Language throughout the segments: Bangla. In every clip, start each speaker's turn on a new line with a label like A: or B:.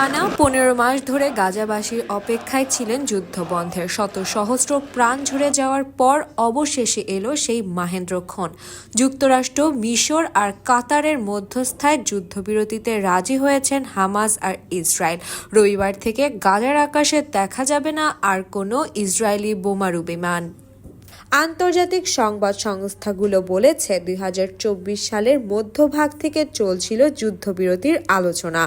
A: টানা ১৫ মাস ধরে গাজাবাসীর অপেক্ষায় ছিলেন যুদ্ধবন্ধের। শত সহস্র প্রাণ ঝরে যাওয়ার পর অবশেষে এলো সেই মাহেন্দ্রক্ষণ। যুক্তরাষ্ট্র, মিশর আর কাতারের মধ্যস্থায় যুদ্ধবিরতিতে রাজি হয়েছেন হামাস আর ইসরায়েল। রবিবার থেকে গাজার আকাশে দেখা যাবে না আর কোনো ইসরায়েলি বোমারু বিমান। আন্তর্জাতিক সংবাদ সংস্থাগুলো বলেছে ২০২৪ সালের মধ্যভাগ থেকে চলছিল যুদ্ধবিরতির আলোচনা।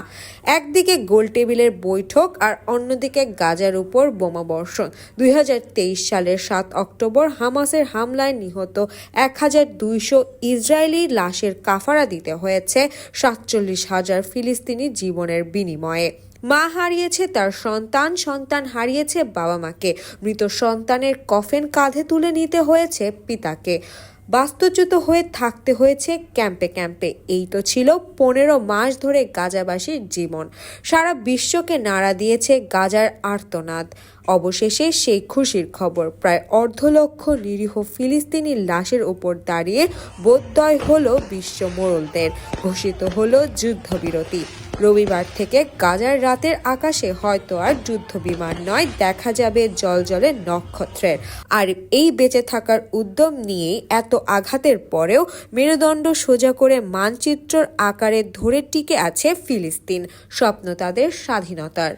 A: একদিকে গোলটেবিলের বৈঠক আর অন্যদিকে গাজার উপর বোমাবর্ষণ। ২০২৩ সালের ৭ অক্টোবর হামাসের হামলায় নিহত ১,২০০ ইসরায়েলি লাশের কাফারা দিতে হয়েছে ৪৭,০০০ ফিলিস্তিনি জীবনের বিনিময়ে। মা হারিয়েছে তার সন্তান, সন্তান হারিয়েছে বাবা মাকে। মৃত সন্তানের কফেন কাঁধে তুলে নিতে হয়েছে পিতাকে। বাস্তুচ্যুত হয়ে থাকতে হয়েছে ক্যাম্পে ক্যাম্পে। এই তো ছিল ১৫ মাস ধরে গাজাবাসীর জীবন। সারা বিশ্বকে নাড়া দিয়েছে গাজার আর্তনাদ। অবশেষে সেই খুশির খবর, প্রায় ১.৫ লক্ষ নিরীহ ফিলিস্তিনি লাশের উপর দাঁড়িয়ে বোধোদয় হলো বিশ্ব মোড়লদের। ঘোষিত হলো যুদ্ধবিরতি। রবিবার থেকে গাজার রাতের আকাশে হয়তো আর যুদ্ধবিমান নয়, দেখা যাবে জলজলে নক্ষত্রের। আর এই বেঁচে থাকার উদ্যম নিয়েই এত আঘাতের পরেও মেরুদণ্ড সোজা করে মানচিত্রর আকারে ধরে টিকে আছে ফিলিস্তিন। স্বপ্ন তাদের স্বাধীনতার।